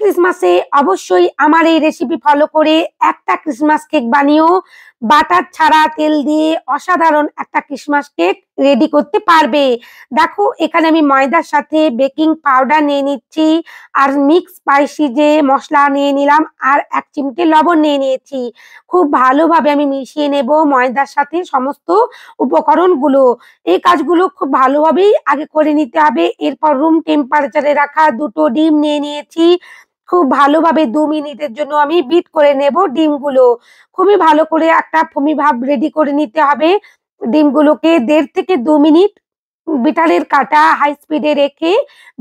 ক্রিসমাসে অবশ্যই আমার এই রেসিপি ফলো করে একটা ক্রিসমাস কেক বানিও। বাটার ছাড়া তেল দিয়ে অসাধারণ একটা ক্রিসমাস কেক রেডি করতে পারবে। দেখো এখানে আমি ময়দার সাথে বেকিং পাউডার নিয়ে নিচ্ছি, আর মিক্স স্পাইসি যে মশলা নিয়ে নিলাম, আর 1 চিমটে লবণ নিয়ে নিয়েছি। খুব ভালোভাবে আমি মিশিয়ে নেব ময়দার সাথে সমস্ত উপকরণগুলো। এই কাজগুলো খুব ভালোভাবেই আগে করে নিতে হবে। এরপর রুম টেম্পারেচারে রাখা 2টো ডিম নিয়ে নিয়েছি। খুব ভালোভাবে 2 মিনিটের জন্য আমি বিট করে নেব ডিমগুলো। খুবই ভালো করে একটা ফোমি ভাব রেডি করে নিতে হবে। ডিমগুলোকে 1.5 থেকে 2 মিনিট বিটারের কাঁটা হাই স্পিডে রেখে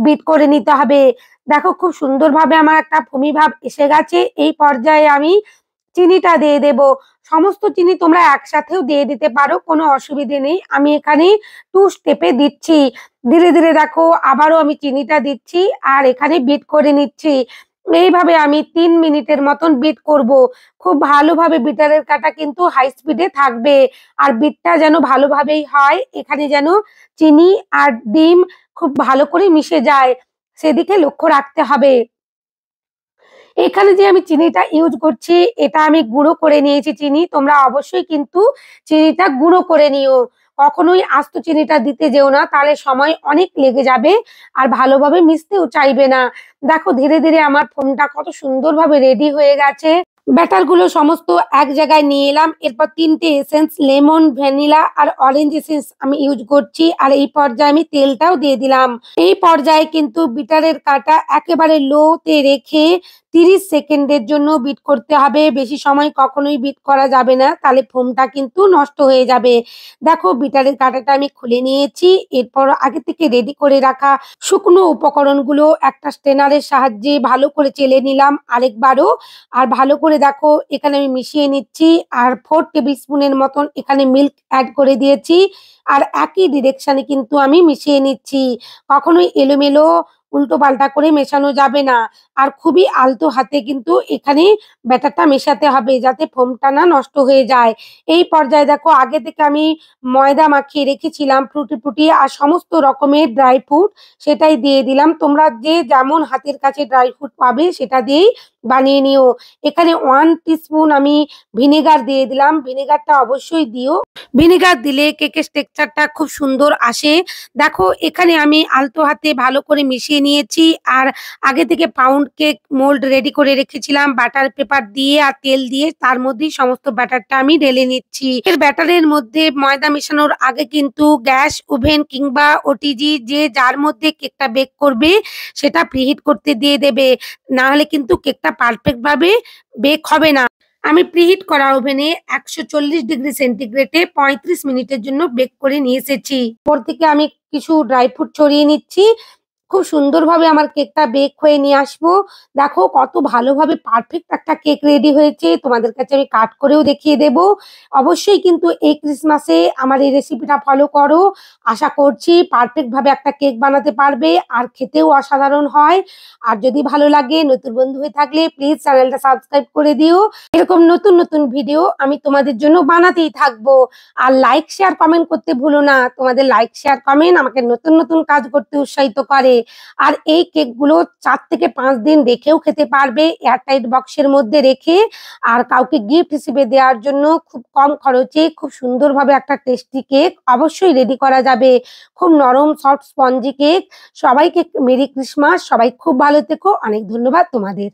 বিট করে নিতে হবে। দেখো খুব সুন্দরভাবে আমার একটা ফোমি ভাব এসে গেছে। এই পর্যায়ে আমি চিনিটা দিয়ে দেব। সমস্ত চিনি তোমরা একসাথেও দিয়ে দিতে পারো, কোনো অসুবিধে নেই। আমি এখানে 2 স্টেপে দিচ্ছি। ধীরে ধীরে দেখো আবারও আমি চিনিটা দিচ্ছি, আর এখানে বিট করে নিচ্ছি। এইভাবে আমি 3 মিনিটের মতন বিট করব। খুব ভালোভাবে বিটারের কাঁটা কিন্তু হাই স্পিডে থাকবে, আর বিটটা যেন ভালোভাবেই হয়। এখানে যেন চিনি আর ডিম খুব ভালো করে মিশে যায়, সেদিকে লক্ষ্য রাখতে হবে। এখানে যে আমি চিনিটা ইউজ করছি, এটা আমি গুঁড়ো করে নিয়েছি চিনি। তোমরা অবশ্যই কিন্তু চিনিটা গুঁড়ো করে নিও। কখনোই আস্ত চিনিটা দিতে যেও না, তাহলে সময় অনেক লেগে যাবে আর ভালোভাবে মিশতেও চাইবে না। দেখো ধীরে ধীরে আমার ফোমটা কত সুন্দরভাবে রেডি হয়ে গেছে। ব্যাটার গুলো সমস্ত এক জায়গায় নিয়ে এলাম। এরপর 3টে এসেন্স লেমন, ভ্যানিলা আর অরেঞ্জ এসেন্স আমি ইউজ করছি, আর এই পর্যায়ে আমি তেলটাও দিয়ে দিলাম। এই পর্যায়ে কিন্তু বিটারের কাঁটা একেবারে লোতে রেখে 30 সেকেন্ডের জন্য বিট করতে হবে। বেশি সময় কখনোই বিট করা যাবে না, তাহলে ফোমটা কিন্তু নষ্ট হয়ে যাবে। দেখো বিটারের কাঁটাটা আমি খুলে নিয়েছি। এরপর আগে থেকে রেডি করে রাখা শুকনো উপকরণগুলো একটা স্ট্রেনারের সাহায্যে ভালো করে চেলে নিলাম আরেকবারও। আর ভালো করে দেখো এখানে আমি মিশিয়ে নিচ্ছি, আর 4 টেবিল স্পুনের মতন এখানে মিল্ক অ্যাড করে দিয়েছি। আর একই ডিরেকশনে কিন্তু আমি মিশিয়ে নিচ্ছি। কখনোই এলোমেলো উল্টো পাল্টা করে মেশানো যাবে না, আর খুবই আলতো হাতে কিন্তু এখানে ব্যাটারটা মেশাতে হবে, যাতে ফোমটা না নষ্ট হয়ে যায়। এই পর্যায়ে দেখো আগে থেকে আমি ময়দা মাখিয়ে রেখেছিলাম টুটি ফুটি আর সমস্ত রকমের ড্রাই ফ্রুট, সেটাই দিয়ে দিলাম। তোমরা যে যেমন হাতের কাছে ড্রাই ফ্রুট পাবে সেটা দিয়েই বানিয়ে নিও। এখানে 1 টিস্পুন আমি ভিনেগার দিয়ে দিলাম। ভিনেগারটা অবশ্যই দিও। ভিনেগার দিলে কেকের টেক্সচারটা খুব সুন্দর আসে। দেখো এখানে আমি আলতো হাতে ভালো করে মিশিয়ে নিয়েছি, আর আগে থেকে পাউন্ড কেক মোল্ড রেডি করে রেখেছিলাম বাটার পেপার দিয়ে আর তেল দিয়ে, তার মধ্যেই সমস্ত ব্যাটারটা আমি ঢেলে নিচ্ছি। এর ব্যাটারের মধ্যে ময়দা মেশানোর আগে কিন্তু গ্যাস, ওভেন কিংবা ওটিজি যে যার মধ্যে কেকটা বেক করবে সেটা প্রিহিট করতে দিয়ে দেবে, না হলে কিন্তু কেকটা পারফেক্ট ভাবে বেক হবে না। আমি প্রিহিট করা ওভেনে 140 ডিগ্রি সেন্টিগ্রেডে 35 মিনিটের জন্য বেক করে নিয়ে এসেছি। পর থেকে আমি কিছু ড্রাই ফ্রুট ছড়িয়ে নিচ্ছি। খুব সুন্দরভাবে আমার কেকটা বেক হয়ে নিয়ে আসবো। দেখো কত ভালোভাবে পারফেক্ট একটা কেক রেডি হয়েছে। তোমাদের কাছে আমি কাট করেও দেখিয়ে দেব। অবশ্যই কিন্তু এই ক্রিসমাসে আমার এই রেসিপিটা ফলো করো। আশা করছি পারফেক্ট ভাবে একটা কেক বানাতে পারবে, আর খেতেও অসাধারণ হয়। আর যদি ভালো লাগে, নতুন বন্ধু হয়ে থাকলে প্লিজ চ্যানেলটা সাবস্ক্রাইব করে দিও। এরকম নতুন নতুন ভিডিও আমি তোমাদের জন্য বানাতেই থাকবো। আর লাইক, শেয়ার, কমেন্ট করতে ভুলো না। তোমাদের লাইক, শেয়ার, কমেন্ট আমাকে নতুন নতুন কাজ করতে উৎসাহিত করে। আর এই কেকগুলো 4 থেকে 5 দিন রেখেও খেতে পারবে, এয়ারটাইট বক্সের মধ্যে রেখে। আর কাউকে গিফট হিসেবে দেওয়ার জন্য খুব কম খরচে খুব সুন্দরভাবে একটা টেস্টি কেক অবশ্যই রেডি করা যাবে। খুব নরম সফট স্পঞ্জি কেক। সবাইকে মেরি ক্রিসমাস। সবাই খুব ভালো থেকো। অনেক ধন্যবাদ তোমাদের।